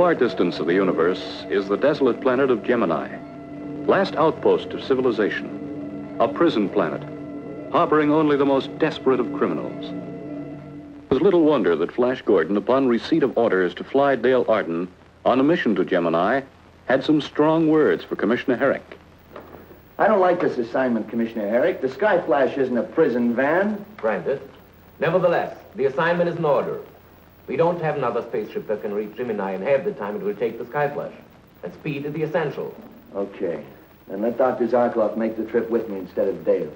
far distance of the universe is the desolate planet of Gemini, last outpost of civilization, a prison planet, harboring only the most desperate of criminals. It was little wonder that Flash Gordon, upon receipt of orders to fly Dale Arden on a mission to Gemini, had some strong words for Commissioner Herrick. I don't like this assignment, Commissioner Herrick. The Sky Flash isn't a prison van. Granted. Nevertheless, the assignment is in order. We don't have another spaceship that can reach Gemini in half the time it will take the Sky Flash. And speed is the essential. Okay. Then let Dr. Zarkov make the trip with me instead of Dale.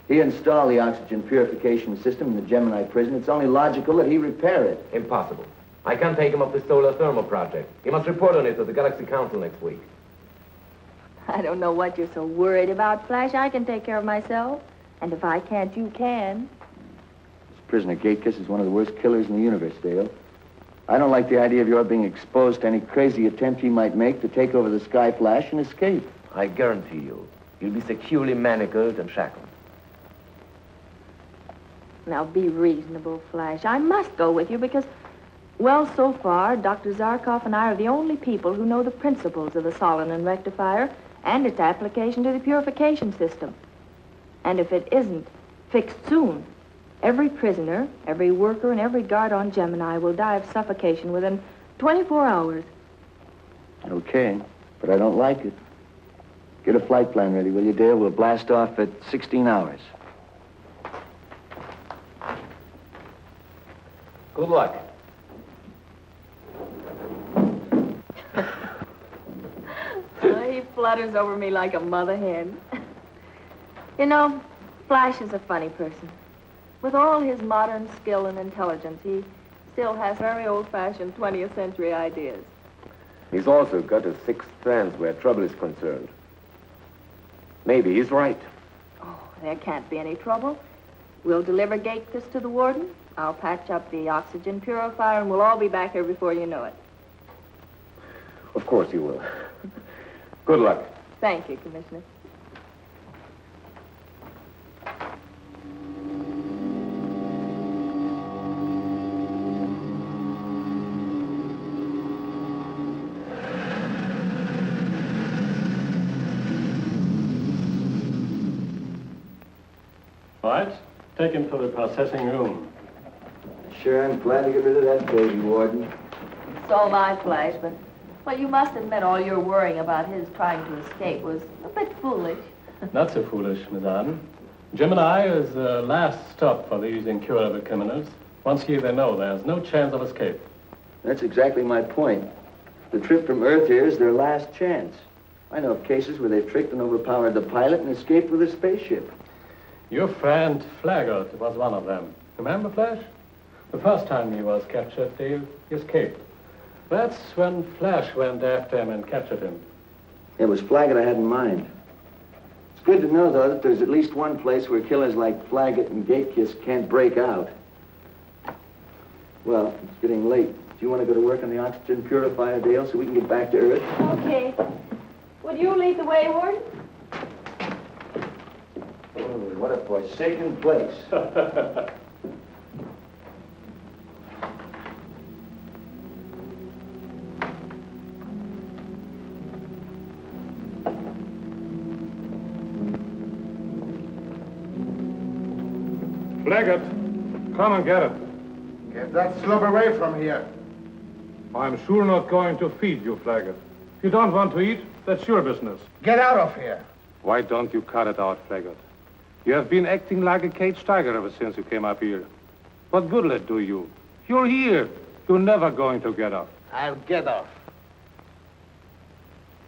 He installed the oxygen purification system in the Gemini prison. It's only logical that he repair it. Impossible. I can't take him up the solar thermal project. He must report on it to the Galaxy Council next week. I don't know what you're so worried about, Flash. I can take care of myself. And if I can't, you can. This prisoner Gatekiss is one of the worst killers in the universe, Dale. I don't like the idea of your being exposed to any crazy attempt he might make to take over the Sky Flash and escape. I guarantee you, you'll be securely manacled and shackled. Now, be reasonable, Flash. I must go with you because, well, so far, Dr. Zarkov and I are the only people who know the principles of the Solenoid rectifier and its application to the purification system. And if it isn't fixed soon, every prisoner, every worker, and every guard on Gemini will die of suffocation within 24 hours. Okay, but I don't like it. Get a flight plan ready, will you, Dale? We'll blast off at 16 hours. Good luck. He flutters over me like a mother hen. You know, Flash is a funny person. With all his modern skill and intelligence, he still has very old-fashioned 20th century ideas. He's also got a sixth sense where trouble is concerned. Maybe he's right. Oh, there can't be any trouble. We'll deliver Gatekiss to the warden. I'll patch up the oxygen purifier, and we'll all be back here before you know it. Of course you will. Good luck. Thank you, Commissioner. All right, take him to the processing room. Sure, I'm glad to get rid of that baby, Warden. So am I, Flash, but, well, you must admit all your worrying about his trying to escape was a bit foolish. Not so foolish, Miss Arden. Gemini is the last stop for these incurable criminals. Once here, they know there's no chance of escape. That's exactly my point. The trip from Earth here is their last chance. I know of cases where they've tricked and overpowered the pilot and escaped with a spaceship. Your friend Flaggart was one of them. Remember, Flash? The first time he was captured, Dale, he escaped. That's when Flash went after him and captured him. It was Flaggett I had in mind. It's good to know, though, that there's at least one place where killers like Flaggett and Gatekiss can't break out. Well, it's getting late. Do you want to go to work on the oxygen purifier, Dale, so we can get back to Earth? Okay. Would you lead the way, Warden? Oh, what a forsaken place. Flaggett, come and get it. Get that slub away from here. I'm sure not going to feed you, Flaggett. If you don't want to eat, that's your business. Get out of here. Why don't you cut it out, Flaggett? You have been acting like a caged tiger ever since you came up here. What good will it do you? You're here. You're never going to get off. I'll get off.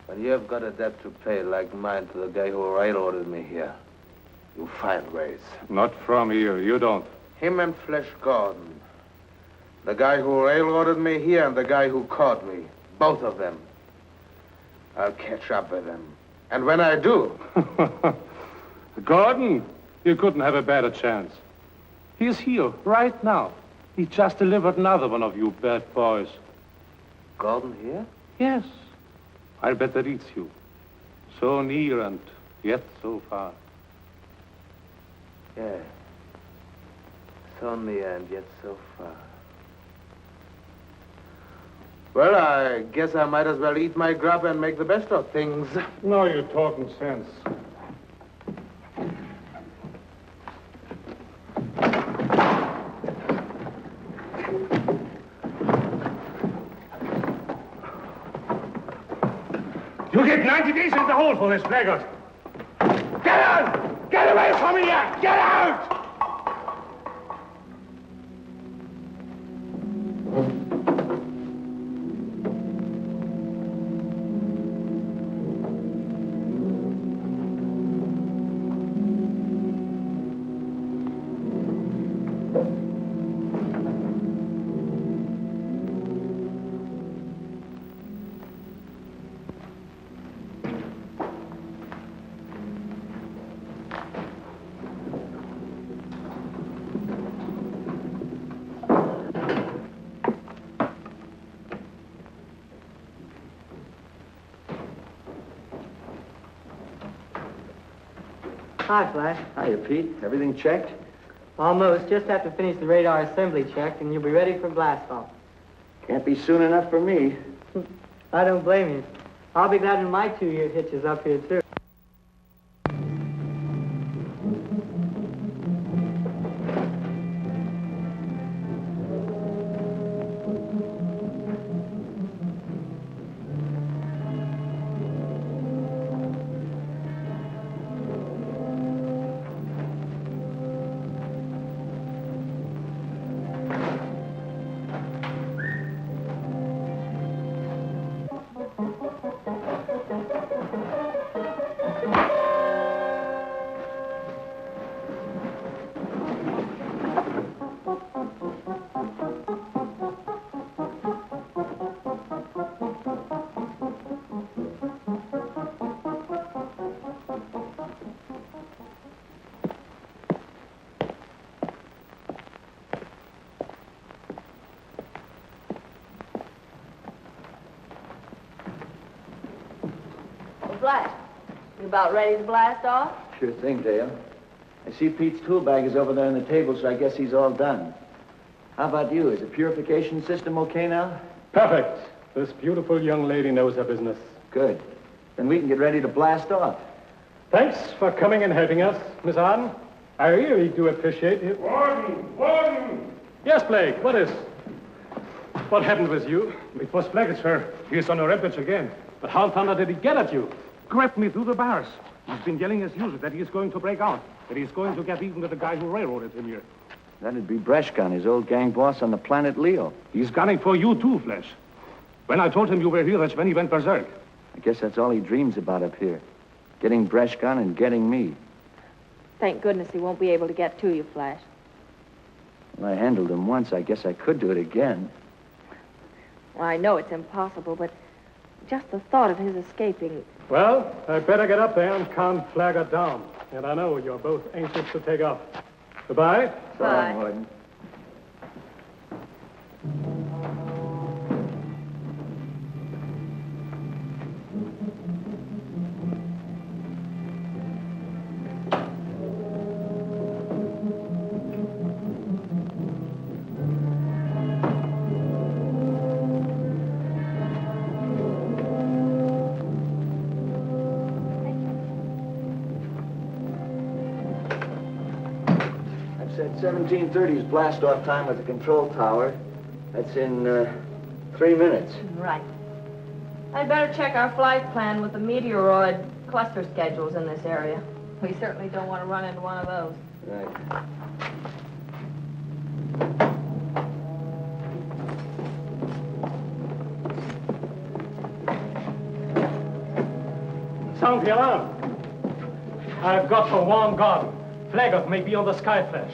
When you have got a debt to pay like mine to the guy who railroaded me here, you find ways. Not from here. You don't. Him and Flash Gordon. The guy who railroaded me here and the guy who caught me. Both of them. I'll catch up with them. And when I do... Gordon, you couldn't have a better chance. He's here, right now. He just delivered another one of you bad boys. Gordon here? Yes. I'll bet that eats you. So near and yet so far. Yeah. So near and yet so far. Well, I guess I might as well eat my grub and make the best of things. No, you're talking sense. You get 90 days in the hole for this, blackguard. Get out! Get away from here! Get out! Hi, Flash. Hiya, Pete. Everything checked? Almost. Just have to finish the radar assembly check, and you'll be ready for blast off. Can't be soon enough for me. I don't blame you. I'll be glad when my 2-year hitch is up here, too. Flash, you about ready to blast off? Sure thing, Dale. I see Pete's tool bag is over there on the table, so I guess he's all done. How about you? Is the purification system okay now? Perfect. This beautiful young lady knows her business. Good. Then we can get ready to blast off. Thanks for coming and helping us, Miss Arden. I really do appreciate it. Warden! Warden! Yes, Blake, what is? What happened with you? It was Blackett, sir. He is on a rampage again. But how in thunder did he get at you? Grabbed me through the bars. He's been yelling as usual that he is going to break out, that he's going to get even with the guy who railroaded him here. That'd be Breshkan, his old gang boss on the Planet Leo. He's gunning for you too, Flash. When I told him you were here, that's when he went berserk. I guess that's all he dreams about up here. Getting Breshkan and getting me. Thank goodness he won't be able to get to you, Flash. Well, I handled him once. I guess I could do it again. Well, I know it's impossible, but just the thought of his escaping... Well, I'd better get up there and calm Flagger down. And I know you're both anxious to take off. Goodbye. So long, Warden. Said 1730 is blast-off time with the control tower. That's in 3 minutes. Right. I'd better check our flight plan with the meteoroid cluster schedules in this area. We certainly don't want to run into one of those. Right. Sound the alarm. I've got to warn Gordon. Flagger may be on the Sky Flash.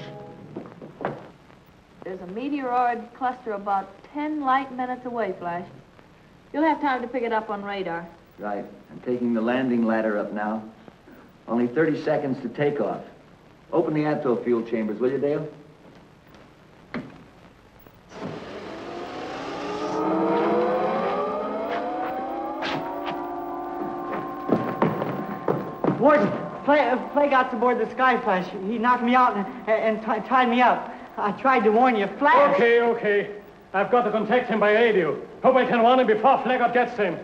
There's a meteoroid cluster about 10 light minutes away, Flash. You'll have time to pick it up on radar. Right. I'm taking the landing ladder up now. Only 30 seconds to take off. Open the atto fuel chambers, will you, Dale? Warden, Flay got aboard the Sky Flash. He knocked me out and tied me up. I tried to warn you. Flash! Okay. I've got to contact him by radio. Hope I can warn him before Flaggart gets him.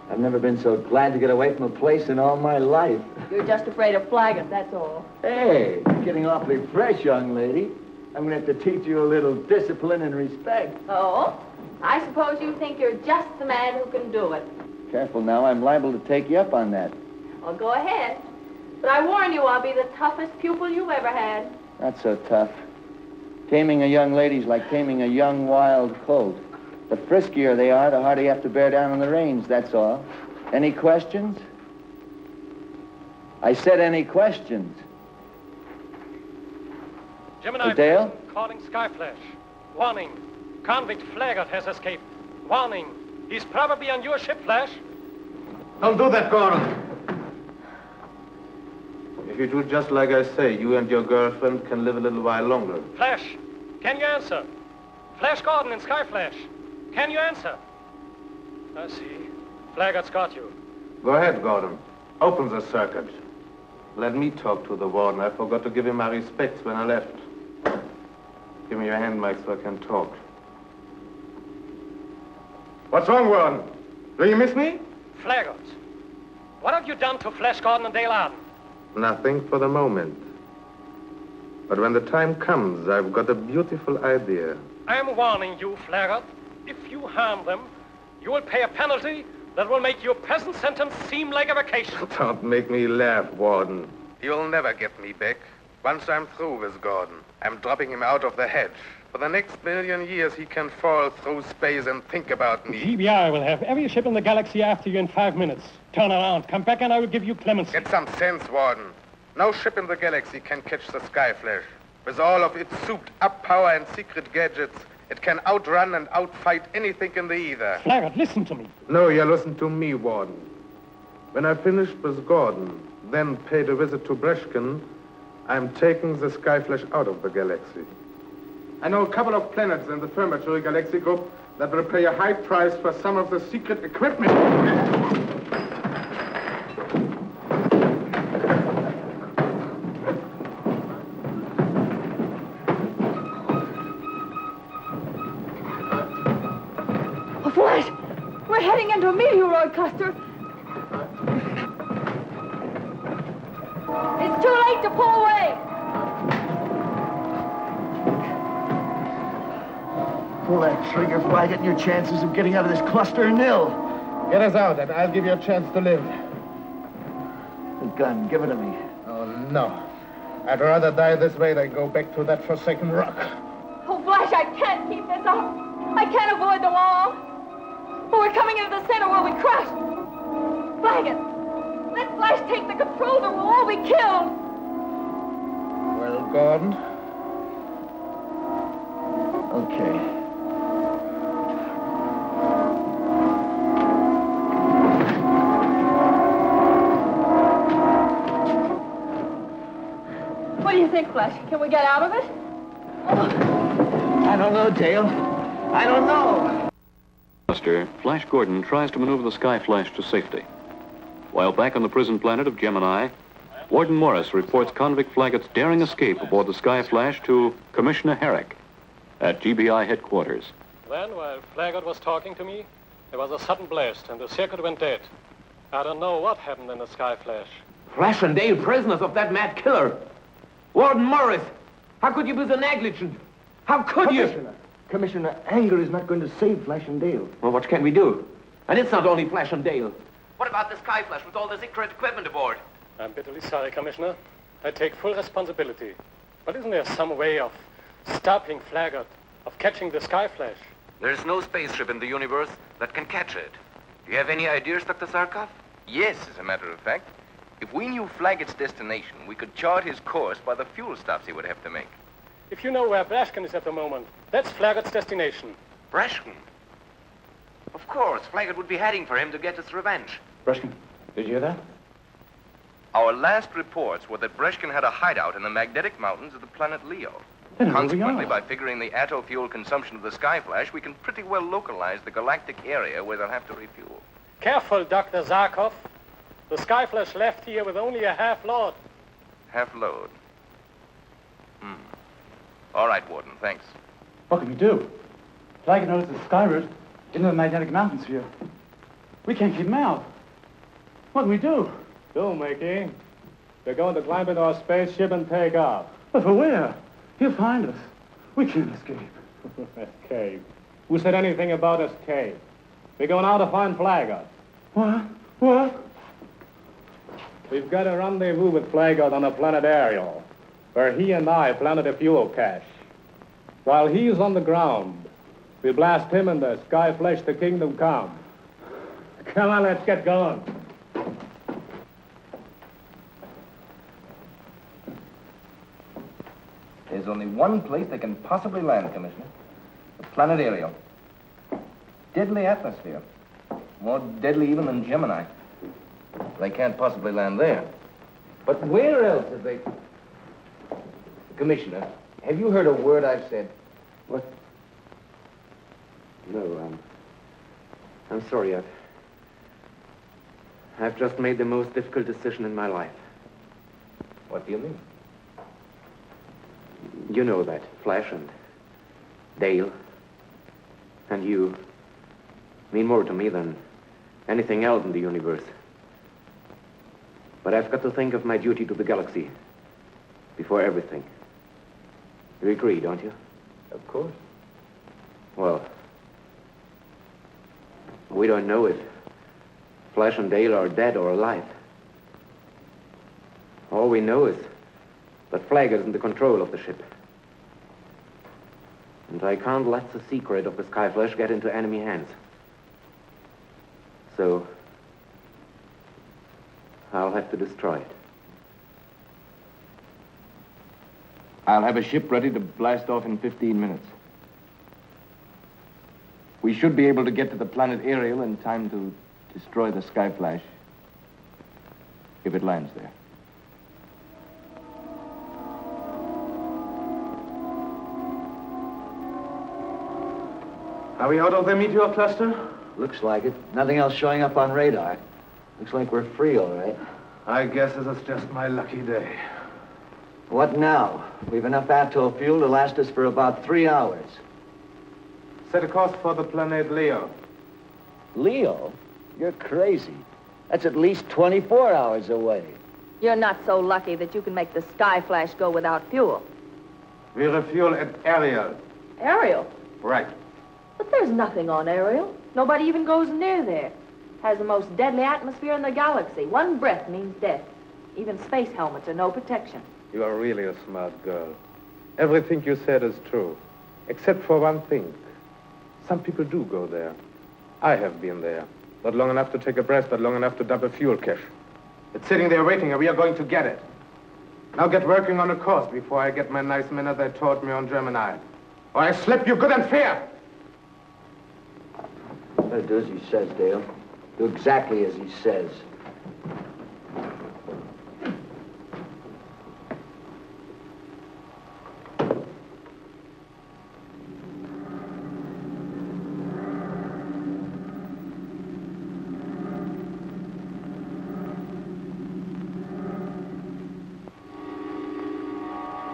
I've never been so glad to get away from a place in all my life. You're just afraid of Flaggart, that's all. Hey, you're getting awfully fresh, young lady. I'm going to have to teach you a little discipline and respect. Oh? I suppose you think you're just the man who can do it. Careful now, I'm liable to take you up on that. Well, go ahead. But I warn you, I'll be the toughest pupil you've ever had. Not so tough. Taming a young lady's like taming a young wild colt. The friskier they are, the harder you have to bear down on the reins, that's all. Any questions? I said any questions. Gemini Dale? prison calling Skyflash. Warning. Convict Flaggart has escaped. Warning. He's probably on your ship, Flash. Don't do that, Gordon. If you do just like I say, you and your girlfriend can live a little while longer. Flash, can you answer? Flash Gordon and Skyflash. Can you answer? I see. Flaggart's got you. Go ahead, Gordon. Open the circuit. Let me talk to the warden. I forgot to give him my respects when I left. Give me your hand, Mike, so I can talk. What's wrong, Warden? Do you miss me? Flaggart, what have you done to Flash Gordon and Dale Arden? Nothing for the moment. But when the time comes, I've got a beautiful idea. I'm warning you, Flaggart. If you harm them, you will pay a penalty that will make your present sentence seem like a vacation. Don't make me laugh, Warden. You'll never get me back. Once I'm through with Gordon, I'm dropping him out of the hedge. For the next million years, he can fall through space and think about me. GBI will have every ship in the galaxy after you in 5 minutes. Turn around, come back, and I will give you clemency. Get some sense, Warden. No ship in the galaxy can catch the Skyflash. With all of its souped-up power and secret gadgets, it can outrun and outfight anything in the ether. Flaggart, listen to me. No, you listen to me, Warden. When I finished with Gordon, then paid a visit to Breshkin, I'm taking the Skyflash out of the galaxy. I know a couple of planets in the Firmatory Galaxy Group that will pay a high price for some of the secret equipment. A flash! We're heading into a meteoroid cluster. It's too late to pull away. Pull that trigger, Flaggart, and your chances of getting out of this cluster are nil. Get us out, and I'll give you a chance to live. The gun, give it to me. Oh, no. I'd rather die this way than go back to that forsaken rock. Oh, Flash, I can't keep this up. I can't avoid the wall. But we're coming into the center where we crashed. Flaggart, let Flash take the controls or we'll all be killed. Well, Gordon? Okay. What do you think, Flash? Can we get out of it? Oh. I don't know, Dale. I don't know. Flash Gordon tries to maneuver the Skyflash to safety. While back on the prison planet of Gemini, Warden Morris reports convict Flaggart's daring escape aboard the Skyflash to Commissioner Herrick at GBI headquarters. Then, while Flaggart was talking to me, there was a sudden blast and the circuit went dead. I don't know what happened in the Skyflash. Flash and Dale prisoners of that mad killer. Warden Morris, how could you be so negligent? How could you? Commissioner, anger is not going to save Flash and Dale. Well, what can we do? And it's not only Flash and Dale. What about the Skyflash with all the secret equipment aboard? I'm bitterly sorry, Commissioner. I take full responsibility. But isn't there some way of stopping Flaggart, of catching the Skyflash? There's no spaceship in the universe that can catch it. Do you have any ideas, Dr. Zarkov? Yes, as a matter of fact. If we knew Flaggart's destination, we could chart his course by the fuel stops he would have to make. If you know where Brashkin is at the moment, that's Flaggart's destination. Brashkin? Of course, Flaggart would be heading for him to get his revenge. Breshkin, did you hear that? Our last reports were that Breshkin had a hideout in the magnetic mountains of the planet Leo. Then Consequently, by figuring the atto fuel consumption of the Skyflash, we can pretty well localize the galactic area where they'll have to refuel. Careful, Dr. Zarkov. The Skyflash left here with only a half load. Half load. All right, Warden, thanks. What can we do? Flagger knows the sky route into the magnetic mountains here. We can't keep him out. What can we do? Do, Mickey. We're going to climb into our spaceship and take off. But for where? He'll find us. We can't escape. Escape? Who said anything about escape? We're going out to find Flagger. What? What? We've got a rendezvous with Flagger on the planet Ariel, where he and I planted a fuel cache. While he's on the ground, we blast him and the sky flesh to kingdom come. Come on, let's get going. There's only one place they can possibly land, Commissioner. The planet Ariel. Deadly atmosphere. More deadly even than Gemini. They can't possibly land there. But where else have they... Commissioner, have you heard a word I've said? What? No, I'm sorry. I've just made the most difficult decision in my life. What do you mean? You know that. Flash and Dale and you mean more to me than anything else in the universe. But I've got to think of my duty to the galaxy before everything. You agree, don't you? Of course. Well, we don't know if Flash and Dale are dead or alive. All we know is that Flagger's in the control of the ship. And I can't let the secret of the Skyflash get into enemy hands. So, I'll have to destroy it. I'll have a ship ready to blast off in 15 minutes. We should be able to get to the planet Ariel in time to destroy the Skyflash if it lands there. Are we out of the meteor cluster? Looks like it. Nothing else showing up on radar. Looks like we're free, all right. I guess this is just my lucky day. What now? We've enough atoll fuel to last us for about 3 hours. Set a course for the planet Leo. Leo? You're crazy. That's at least 24 hours away. You're not so lucky that you can make the Skyflash go without fuel. We refuel at Ariel. Ariel? Right. But there's nothing on Ariel. Nobody even goes near there. Has the most deadly atmosphere in the galaxy. One breath means death. Even space helmets are no protection. You are really a smart girl. Everything you said is true. Except for one thing. Some people do go there. I have been there. Not long enough to take a breath, but long enough to dump a fuel cache. It's sitting there waiting, and we are going to get it. Now get working on a course before I get my nice minute they taught me on Gemini. Or I slip you good and fair. Better do as he says, Dale. Do exactly as he says.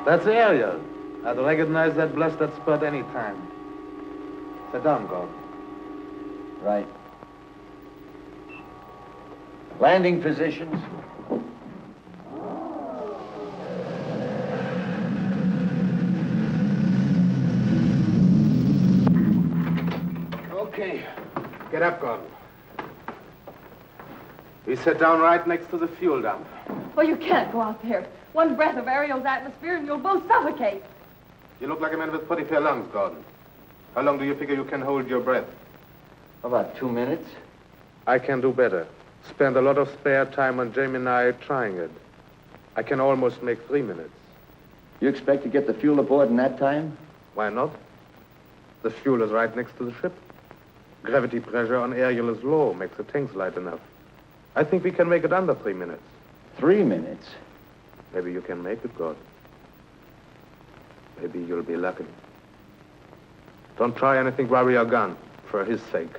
That's Ariel. I'd recognize that blasted spot any time. Sit down, Gordon. Right. Landing positions. Okay. Get up, Gordon. We sit down right next to the fuel dump. Well, you can't go out there. One breath of Ariel's atmosphere and you'll both suffocate. You look like a man with pretty fair lungs, Gordon. How long do you figure you can hold your breath? About 2 minutes. I can do better. Spend a lot of spare time on Gemini trying it. I can almost make 3 minutes. You expect to get the fuel aboard in that time? Why not? The fuel is right next to the ship. Gravity pressure on Ariel is low, makes the tanks light enough. I think we can make it under 3 minutes. 3 minutes? Maybe you can make it, God. Maybe you'll be lucky. Don't try anything while we are gone, for his sake.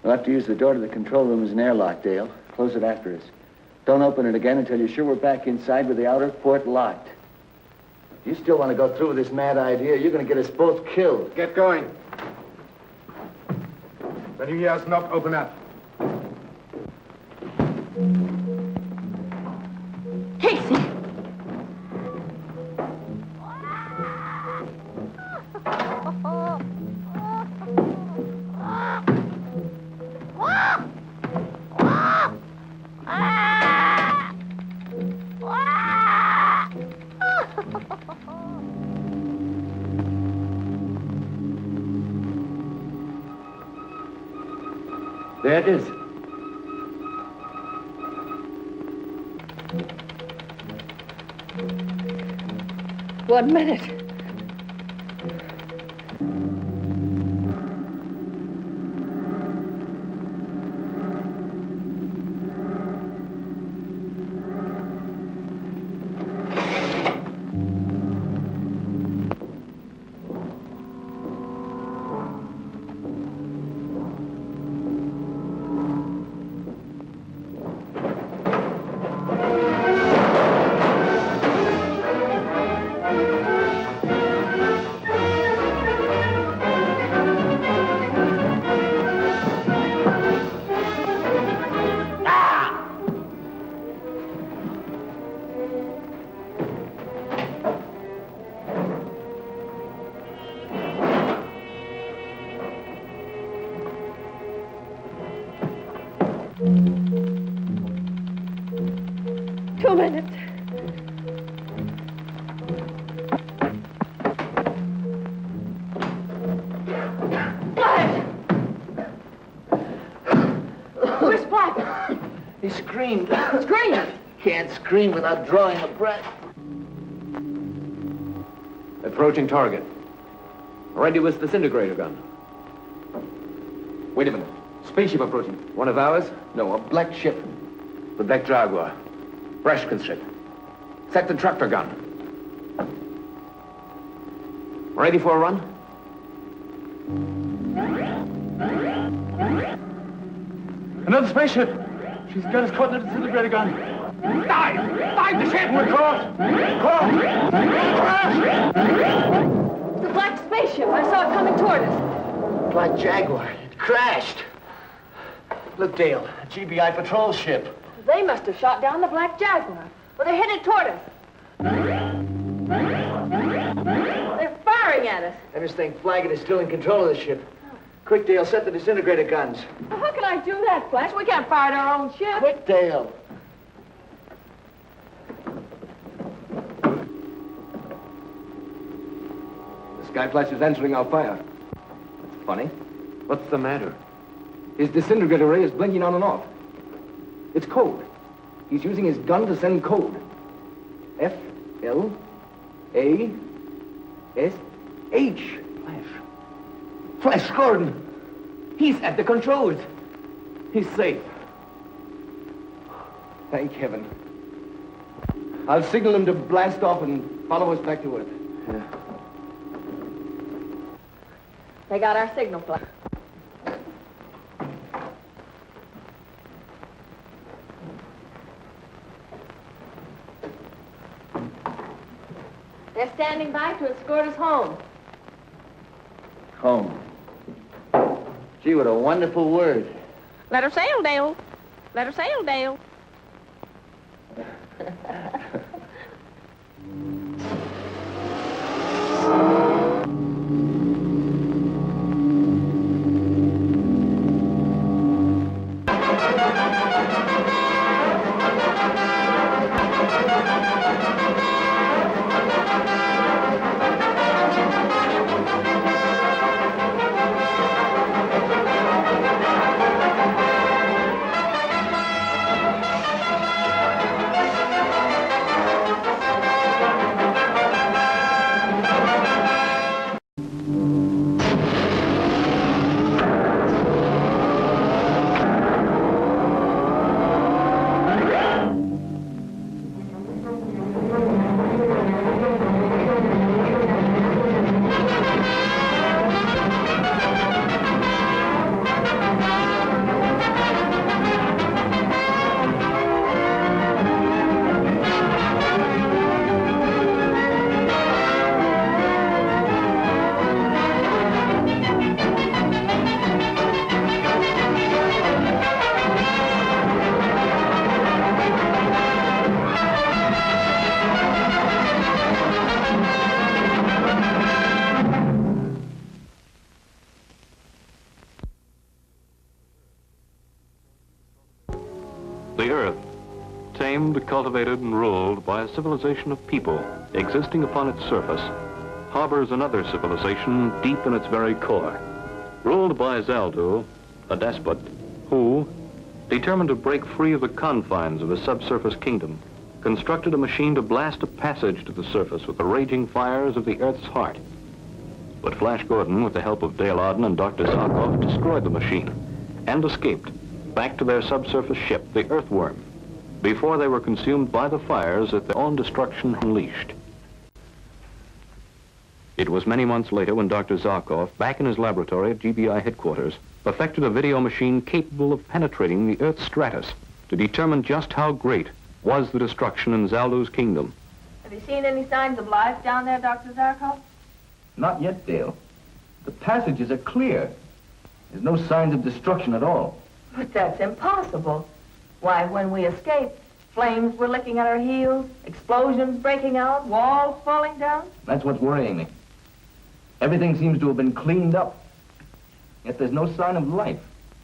We'll have to use the door to the control room as an airlock, Dale. Close it after us. Don't open it again until you're sure we're back inside with the outer port locked. If you still want to go through with this mad idea, you're going to get us both killed. Get going. When you hear us knock, open up. Casey! There it is. One minute. Two minutes. Where's Black? He screamed. Scream! Can't scream without drawing a breath. Approaching target. Ready with disintegrator gun. Wait a minute. Spaceship approaching. One of ours? No, a black ship. The Black Jaguar. Breshkin's ship. Set the tractor gun. Ready for a run? Another spaceship. She's got us caught in a disintegrator gun. Dive! Dive the ship! We're caught! Caught! Crash! The black spaceship. I saw it coming toward us. Black Jaguar. It crashed. Look, Dale, a GBI patrol ship. They must have shot down the black Jaguar. Well, they're headed toward us. They're firing at us. I just think Flaggett is still in control of the ship. Quick, Dale, set the disintegrator guns. Well, how can I do that, Flash? We can't fire at our own ship. Quick, Dale. The Sky Flash is answering our fire. That's funny. What's the matter? His disintegrator ray is blinking on and off. It's code. He's using his gun to send code. F-L-A-S-H. Flash. Flash Gordon. He's at the controls. He's safe. Thank heaven. I'll signal him to blast off and follow us back to Earth. Yeah. They got our signal, Flash. They're standing by to escort us home. Home. Gee, what a wonderful word. Let her sail, Dale. Let her sail, Dale. The Earth, tamed, cultivated, and ruled by a civilization of people existing upon its surface, harbors another civilization deep in its very core, ruled by Zaldu, a despot, who, determined to break free of the confines of his subsurface kingdom, constructed a machine to blast a passage to the surface with the raging fires of the Earth's heart. But Flash Gordon, with the help of Dale Arden and Dr. Zarkov, destroyed the machine and escaped back to their subsurface ship, the Earthworm, before they were consumed by the fires that their own destruction unleashed. It was many months later when Dr. Zarkov, back in his laboratory at GBI headquarters, perfected a video machine capable of penetrating the Earth's stratus to determine just how great was the destruction in Zaldu's kingdom. Have you seen any signs of life down there, Dr. Zarkov? Not yet, Dale. The passages are clear. There's no signs of destruction at all. But that's impossible. Why, when we escaped, flames were licking at our heels, explosions breaking out, walls falling down. That's what's worrying me. Everything seems to have been cleaned up. Yet there's no sign of life.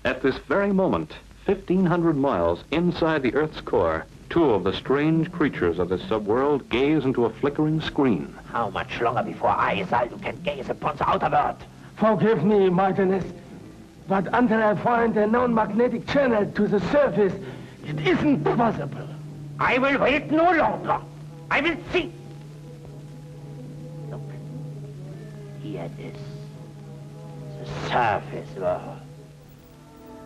At this very moment, 1,500 miles inside the Earth's core, two of the strange creatures of the subworld gaze into a flickering screen. How much longer before I, Zaldu, can gaze upon the outer world? Forgive me, Martinez, but until I find a known magnetic channel to the surface, it isn't possible. I will wait no longer. I will see. Look, here it is. The surface world.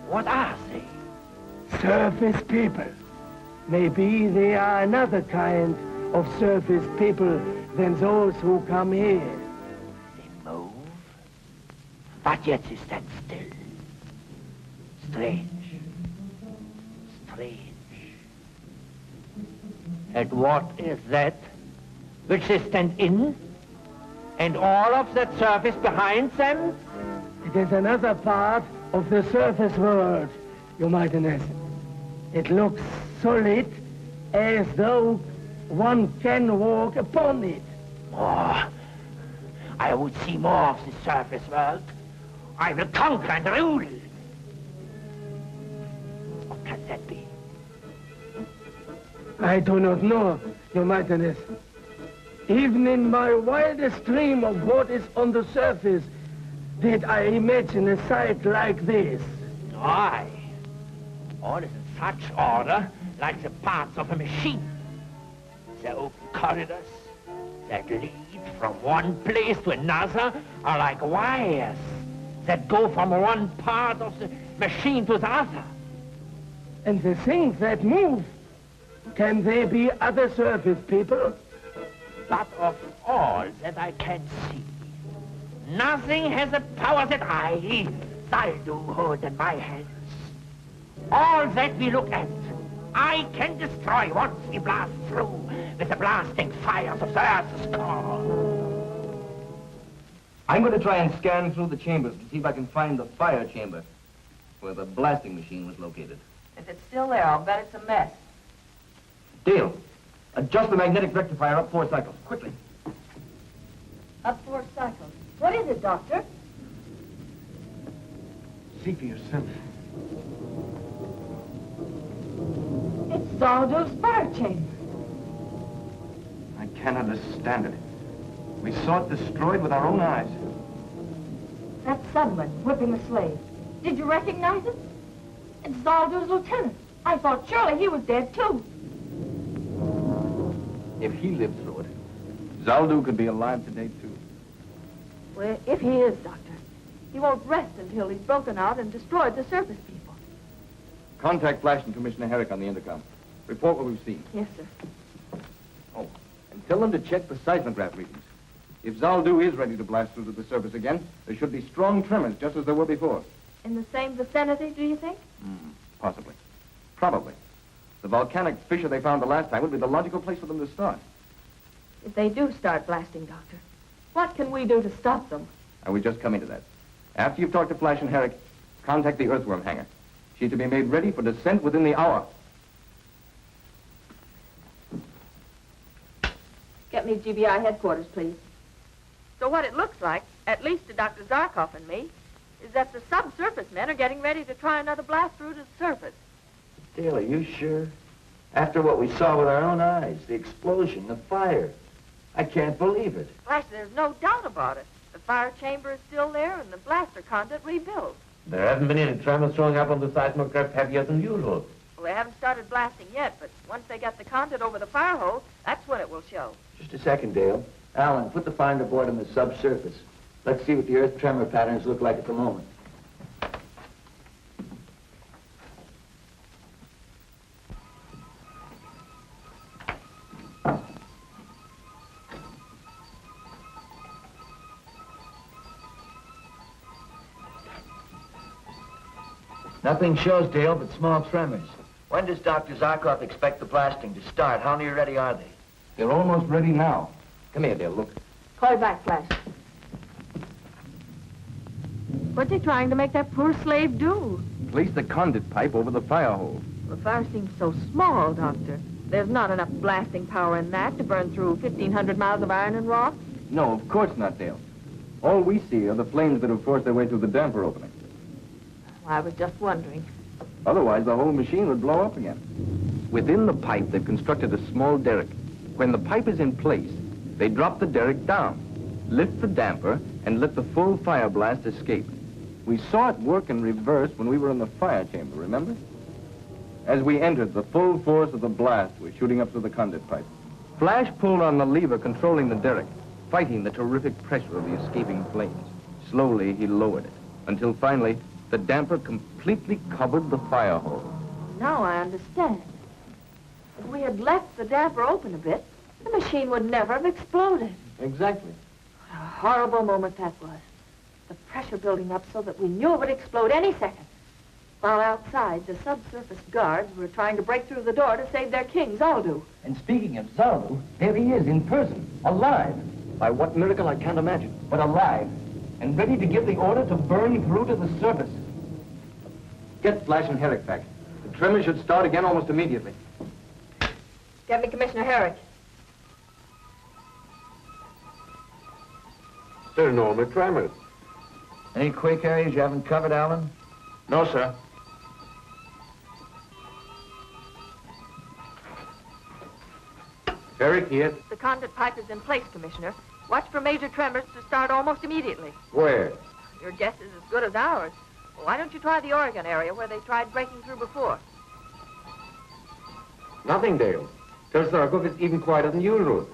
What are they? Surface people. Maybe they are another kind of surface people than those who come here. They move, but yet they stand still. Strange. Strange. And what is that which they stand in? And all of that surface behind them? It is another part of the surface world, Your Mightiness. It looks solid, as though one can walk upon it. More. I would see more of the surface world. I will conquer and rule. What can that be? I do not know, Your Mightiness. Even in my wildest dream of what is on the surface, did I imagine a sight like this. Aye. All is in such order, like the parts of a machine. The open corridors that lead from one place to another are like wires that go from one part of the machine to the other. And the things that move, can they be other surface people? But of all that I can see, nothing has the power that I, Zaldu, hold in my hands. All that we look at, I can destroy once we blast through with the blasting fires of the Earth's core. I'm going to try and scan through the chambers to see if I can find the fire chamber where the blasting machine was located. If it's still there, I'll bet it's a mess. Dale, adjust the magnetic rectifier up 4 cycles, quickly. Up 4 cycles. What is it, Doctor? See for yourself. It's Zaldu's fire chamber. I can't understand it. We saw it destroyed with our own eyes. That Sudman whipping the slave. Did you recognize him? It's Zaldu's lieutenant. I thought surely he was dead, too. If he lived through it, Zaldu could be alive today, too. Well, if he is, Doctor, he won't rest until he's broken out and destroyed the surface people. Contact Flash and Commissioner Herrick on the intercom. Report what we've seen. Yes, sir. Oh, and tell them to check the seismograph readings. If Zaldu is ready to blast through to the surface again, there should be strong tremors, just as there were before. In the same vicinity, do you think? Possibly. Probably. The volcanic fissure they found the last time would be the logical place for them to start. If they do start blasting, Doctor, what can we do to stop them? And we just come into that. After you've talked to Flash and Herrick, contact the Earthworm hangar. She's to be made ready for descent within the hour. Get me GBI headquarters, please. So what it looks like, at least to Dr. Zarkov and me, is that the subsurface men are getting ready to try another blast through to the surface. Dale, are you sure? After what we saw with our own eyes, the explosion, the fire. I can't believe it. Flash, there's no doubt about it. The fire chamber is still there and the blaster conduit rebuilt. There haven't been any tremors showing up on the seismograph heavier than usual. Well, they haven't started blasting yet, but once they get the conduit over the fire hole, that's when it will show. Just a second, Dale. Alan, put the finder board on the subsurface. Let's see what the earth tremor patterns look like at the moment. Nothing shows, Dale, but small tremors. When does Dr. Zarkov expect the blasting to start? How near ready are they? They're almost ready now. Come here, Dale, look. Call back, Flash. What's he trying to make that poor slave do? Place the conduit pipe over the fire hole. The fire seems so small, Doctor. There's not enough blasting power in that to burn through 1,500 miles of iron and rock. No, of course not, Dale. All we see are the flames that have forced their way through the damper opening. I was just wondering. Otherwise, the whole machine would blow up again. Within the pipe, they've constructed a small derrick. When the pipe is in place, they drop the derrick down, lift the damper, and let the full fire blast escape. We saw it work in reverse when we were in the fire chamber, remember? As we entered, the full force of the blast was shooting up through the conduit pipe. Flash pulled on the lever controlling the derrick, fighting the terrific pressure of the escaping flames. Slowly, he lowered it, until finally, the damper completely covered the fire hole. Now I understand. If we had left the damper open a bit, the machine would never have exploded. Exactly. What a horrible moment that was. The pressure building up so that we knew it would explode any second. While outside, the subsurface guards were trying to break through the door to save their king, Zaldu. And speaking of Zaldu, there he is in person, alive. By what miracle, I can't imagine. But alive, and ready to give the order to burn through to the surface. Get Flash and Herrick back. The tremor should start again almost immediately. Get me Commissioner Herrick. There are no more tremors. Any quake areas you haven't covered, Alan? No, sir. Herrick here. The conduit pipe is in place, Commissioner. Watch for major tremors to start almost immediately. Where? Your guess is as good as ours. Well, why don't you try the Oregon area where they tried breaking through before? Nothing, Dale. Tell Zarkov it's even quieter than usual.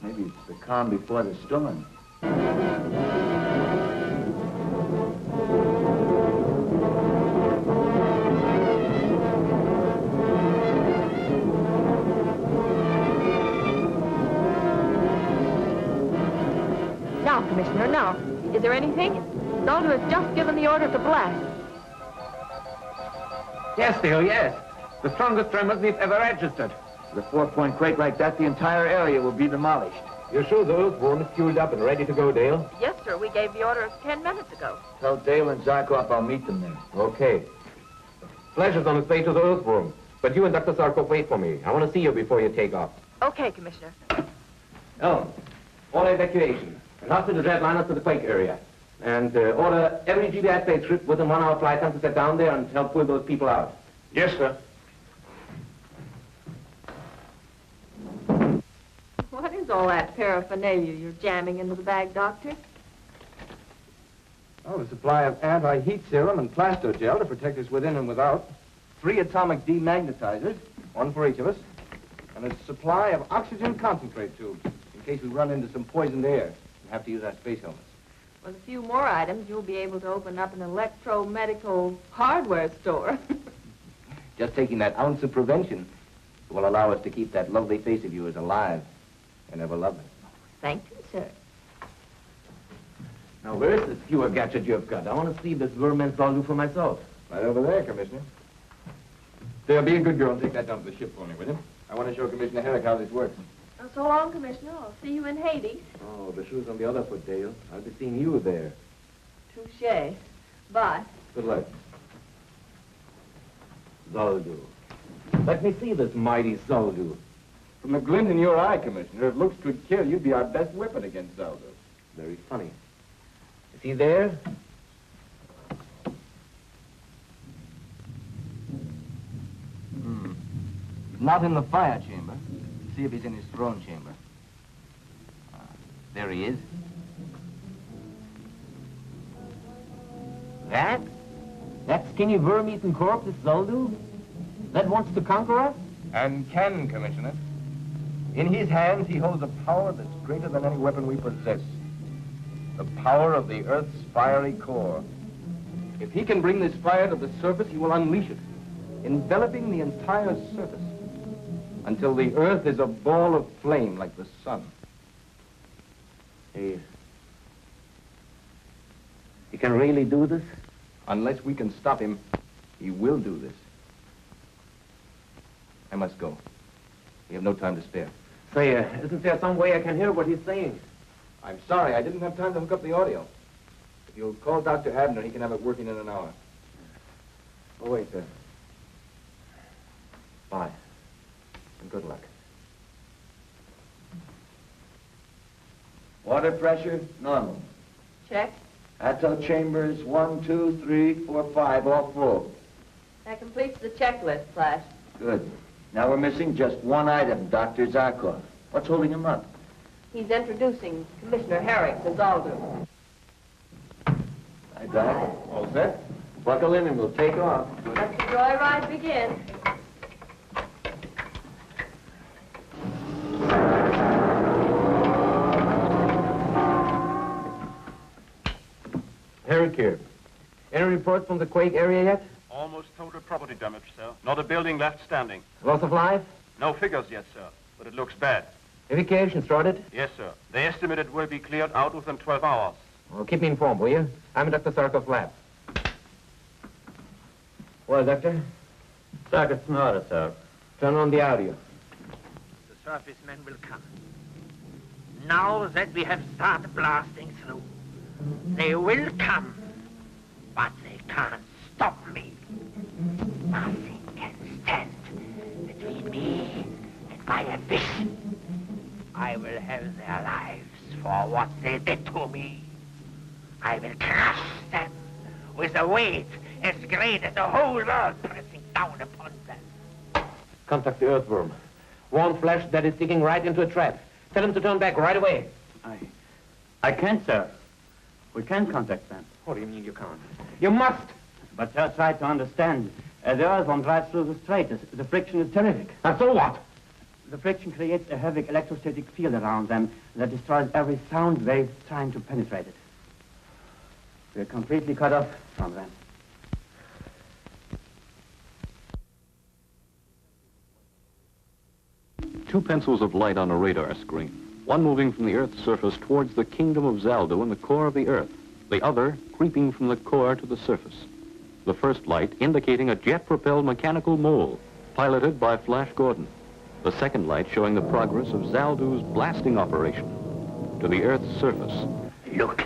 Maybe it's the calm before the storm. Now, Commissioner, now. Is there anything? Zaldu has just given the order to blast. Yes, Dale, yes. The strongest tremors we've ever registered. With a 4-point quake like that, the entire area will be demolished. You're sure those weren't fueled up and ready to go, Dale? Yes, sir. We gave the order 10 minutes ago. Tell Dale and Zarkov I'll meet them there. Okay. Flash is on his way to the Earthworm, but you and Dr. Zarkov wait for me. I want to see you before you take off. Okay, Commissioner. Oh, all evacuation. And hospital jetliners to the quake area. And order every GBI plate trip within 1 hour flight time to set down there and help pull those people out. Yes, sir. What is all that paraphernalia you're jamming into the bag, Doctor? Oh, a supply of anti-heat serum and plasto gel to protect us within and without. 3 atomic demagnetizers, 1 for each of us. And a supply of oxygen concentrate tubes in case we run into some poisoned air and have to use our space helmets. With a few more items, you'll be able to open up an electromedical hardware store. Just taking that ounce of prevention will allow us to keep that lovely face of yours alive and ever lovely. Thank you, sir. Now, where's this fewer gadget you've got? I want to see this vermin's Zaldu for myself. Right over there, Commissioner. There, be a good girl and take that down to the ship for me, will you? I want to show Commissioner Herrick how this works. So long, Commissioner. I'll see you in Hades. Oh, the shoe's on the other foot, Dale. I'll be seeing you there. Touché. Bye. Good luck. Zaldu. Let me see this mighty Zaldu. From the glint in your eye, Commissioner, if looks could kill, you'd be our best weapon against Zaldu. Very funny. Is he there? not in the fire chamber. See if he's in his throne chamber. There he is. That skinny worm-eaten corpse is Zaldu? That wants to conquer us? And can, Commissioner. In his hands, he holds a power that's greater than any weapon we possess. The power of the Earth's fiery core. If he can bring this fire to the surface, he will unleash it, enveloping the entire surface, until the Earth is a ball of flame like the sun. He can really do this? Unless we can stop him, he will do this. I must go. We have no time to spare. Say, isn't there some way I can hear what he's saying? I'm sorry, I didn't have time to hook up the audio. If you'll call Dr. Abner, he can have it working in an hour. Oh, wait, sir. Bye. And good luck. Water pressure, normal. Check. Atto chambers, 1, 2, 3, 4, 5, all full. That completes the checklist, Flash. Good. Now we're missing just one item, Dr. Zarkov. What's holding him up? He's introducing Commissioner Herrick to Zaldu. Hi, Doc. All set? Buckle in and we'll take off. Let the joyride begin. Herrick here. Any reports from the quake area yet? Almost total property damage, sir. Not a building left standing. Loss of life? No figures yet, sir, but it looks bad. Evacuation started? Yes, sir. They estimate it will be cleared out within 12 hours. Well, keep me informed, will you? I'm in Dr. Zarkov's lab. Well, Doctor? Circuit's in order, sir. Turn on the audio. The surface men will come. Now that we have started blasting through, they will come, but they can't stop me. Nothing can stand between me and my ambition. I will have their lives for what they did to me. I will crush them with a weight as great as the whole world pressing down upon them. Contact the earthworm. Warn Flash that it's digging right into a trap. Tell him to turn back right away. I can't, sir. We can't contact them. What do you mean you can't? You must! But, sir, try to understand. The earthworm drives through the strait. The friction is terrific. And so what? The friction creates a heavy electrostatic field around them that destroys every sound wave trying to penetrate it. We're completely cut off from them. Two pencils of light on a radar screen. One moving from the Earth's surface towards the kingdom of Zaldu in the core of the Earth. The other creeping from the core to the surface. The first light indicating a jet-propelled mechanical mole piloted by Flash Gordon. The second light showing the progress of Zaldu's blasting operation to the Earth's surface. Look,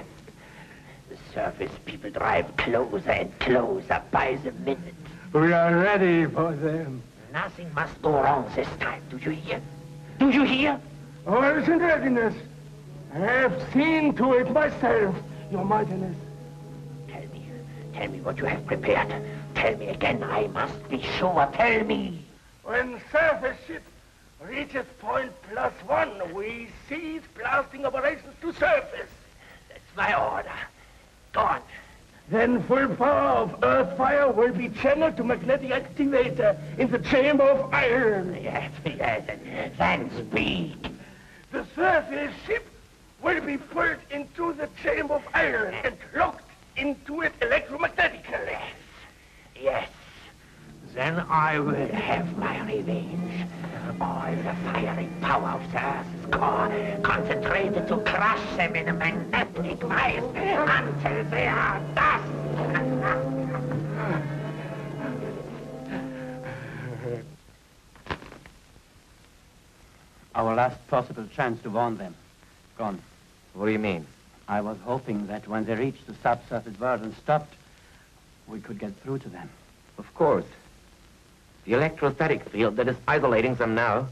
the surface people drive closer and closer by the minute. We are ready for them. Nothing must go wrong this time. Do you hear? Do you hear? All is in readiness. I have seen to it myself, Your Mightiness. Tell me what you have prepared. Tell me again. I must be sure. Tell me. When surface ship reaches point +1, we cease blasting operations to surface. That's my order. Go on. Then full power of earth fire will be channeled to magnetic activator in the chamber of iron. Yes, and then speak. The surface ship will be pulled into the chamber of iron and locked into it electromagnetically. Yes. Then I will have my revenge. All the fiery power of the Earth's core concentrated to crush them in a magnetic vice until they are dust. Our last possible chance to warn them. Gone. What do you mean? I was hoping that when they reached the subsurface world and stopped, we could get through to them. Of course. The electrostatic field that is isolating them now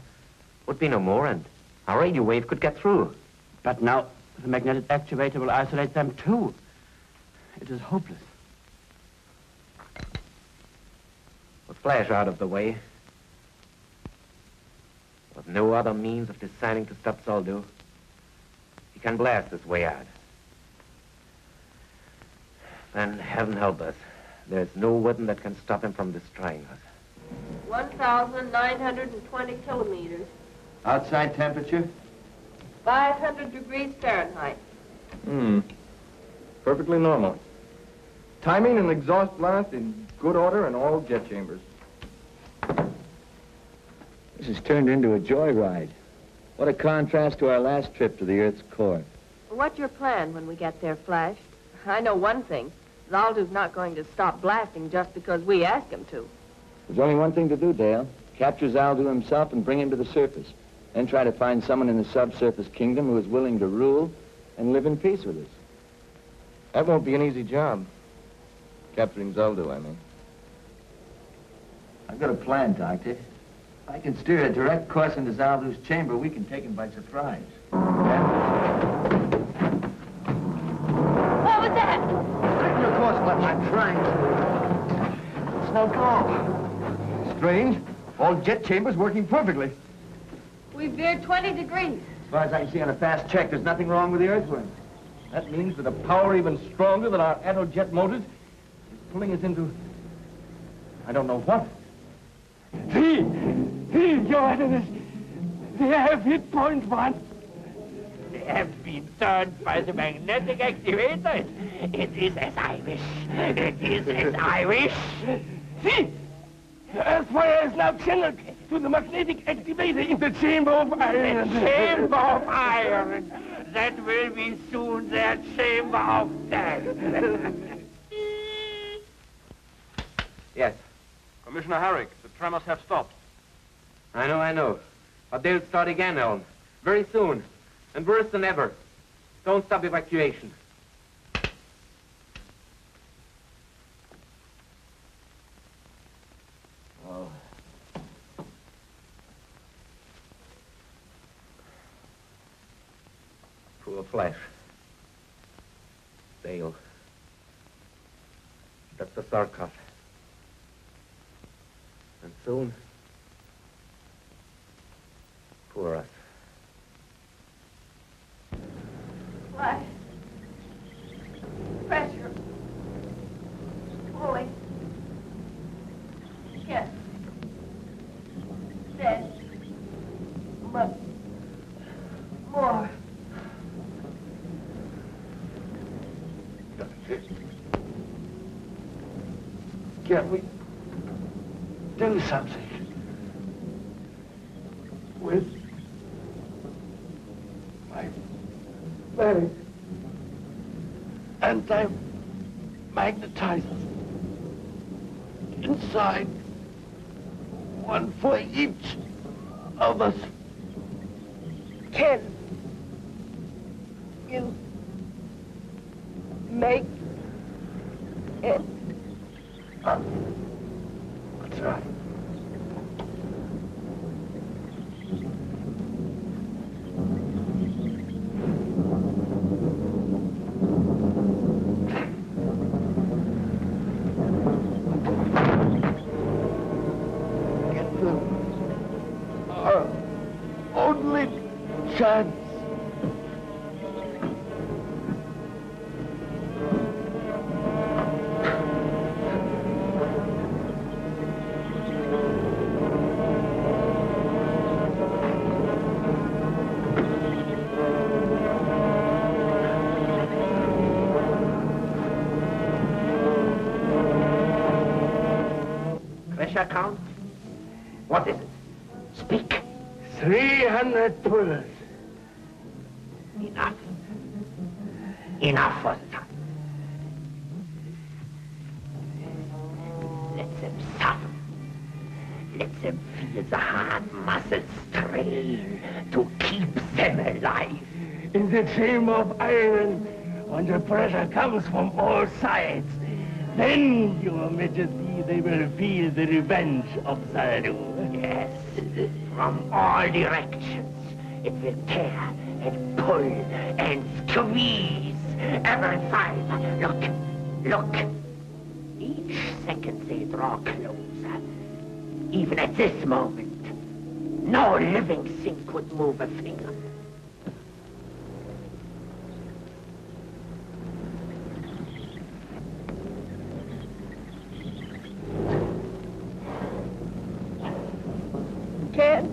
would be no more, and our radio wave could get through. But now the magnetic actuator will isolate them too. It is hopeless. With Flash out of the way, With no other means of deciding to stop Zaldo, he can blast his way out. Then heaven help us, there's no weapon that can stop him from destroying us. 1,920 kilometers. Outside temperature? 500 degrees Fahrenheit. Perfectly normal. Timing and exhaust blast in good order in all jet chambers. This has turned into a joyride. What a contrast to our last trip to the Earth's core. What's your plan when we get there, Flash? I know one thing. Zaldu's not going to stop blasting just because we ask him to. There's only one thing to do, Dale. Capture Zaldu himself and bring him to the surface. Then try to find someone in the subsurface kingdom who is willing to rule and live in peace with us. That won't be an easy job. Capturing Zaldu, I mean. I've got a plan, Doctor. If I can steer a direct course into Zaldu's chamber, we can take him by surprise. What was that? Of course, but I'm trying to. It's no go. Strange. All jet chambers working perfectly. We veered 20 degrees. As far as I can see on a fast check, there's nothing wrong with the earthworm. That means that a power even stronger than our aerojet motors is pulling us into... I don't know what. See, Your Highness, they have hit point one. They have been turned by the magnetic activators. It is as I wish. It is as I wish. See, the earth fire is now channeled to the magnetic activator in the chamber of iron. The chamber of iron. That will be soon their chamber of death. Yes. Commissioner Herrick, the tremors have stopped. I know. But they'll start again, Ellen. Very soon. And worse than ever. Don't stop evacuation. Oh. Poor Flash. Dale. Dr. Zarkov. And soon, poor us. Flash. Pressure. Pulling. Yes. Dead. But more. Can we do something with my very anti-magnetizers inside, one for each of us? Can you make it? That's right. Our only chance. Pressure count? What is it? Speak. 300 pullers. Enough. Enough for the time. Let them suffer. Let them feel the hard muscles strain to keep them alive. In the chamber of iron, when the pressure comes from all sides, then, Your Majesty, they will feel the revenge of Zaldu. Yes, from all directions. It will tear and pull and squeeze every fiber. Look. Each second they draw closer. Even at this moment, No living thing could move a finger. Can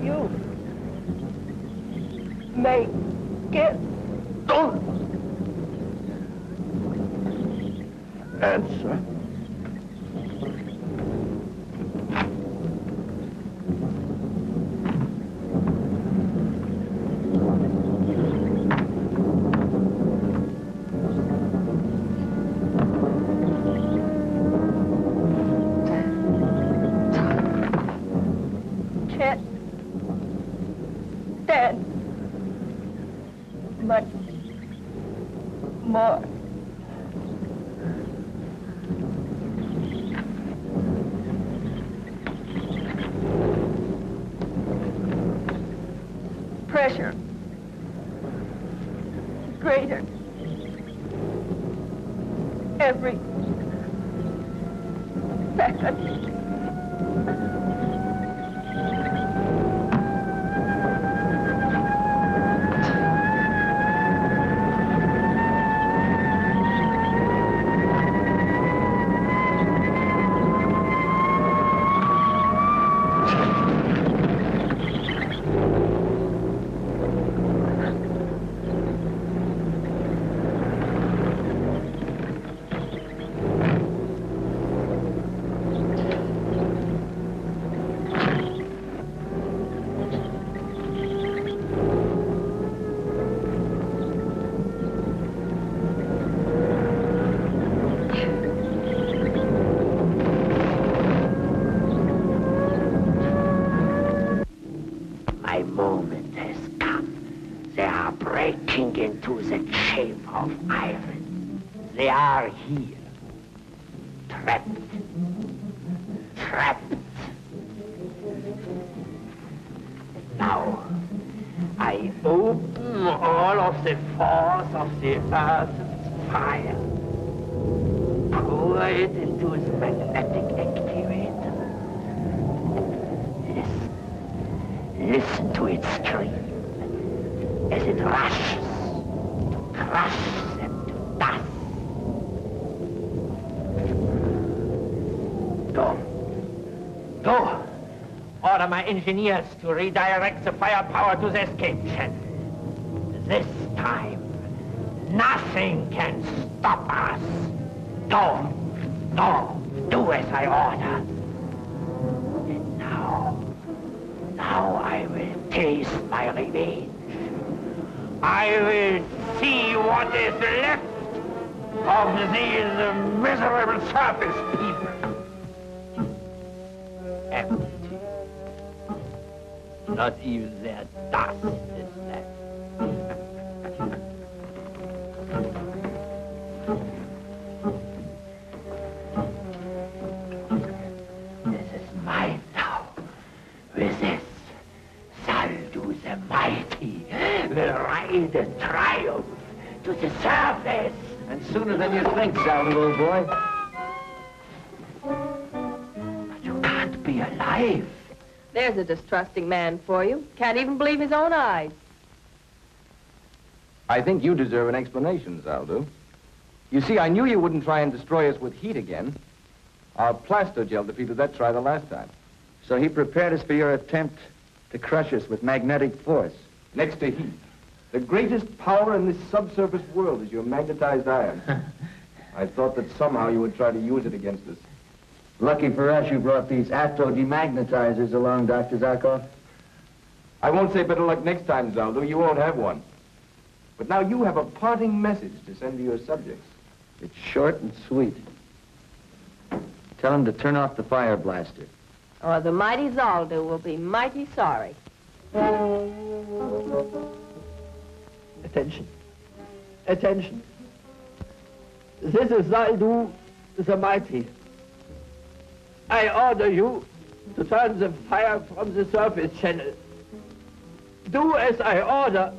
you make it? Don't answer. Can't stand much more. Pressure greater every second. My moment has come. They are breaking into the chamber of iron. They are here. Trapped. Trapped. Now, I open all of the force of the earth's fire. Pour it into the magnetic activator. Listen to it scream as it rushes to crush them to dust. Go. Order my engineers to redirect the firepower to the escape channel. This time, nothing can stop us. Go. Do as I order. And now I will taste my revenge. I will see what is left of these miserable surface people. Empty. Not even their dust is left. This is mine now. With this, Zaldu the Mighty will ride in triumph to the surface. And sooner than you think, Zaldu, old boy. But you can't be alive. There's a distrusting man for you. Can't even believe his own eyes. I think you deserve an explanation, Zaldu. You see, I knew you wouldn't try and destroy us with heat again. Our plaster gel defeated that try the last time. So he prepared us for your attempt to crush us with magnetic force. Next to heat. The greatest power in this subsurface world is your magnetized iron. I thought that somehow you would try to use it against us. Lucky for us you brought these atto-demagnetizers along, Dr. Zarkov. I won't say better luck next time, Zaldu. You won't have one. But now you have a parting message to send to your subjects. It's short and sweet. Tell him to turn off the fire blaster. Or the mighty Zaldu will be mighty sorry. Attention. Attention. This is Zaldu the Mighty. I order you to turn the fire from the surface channel. Do as I order.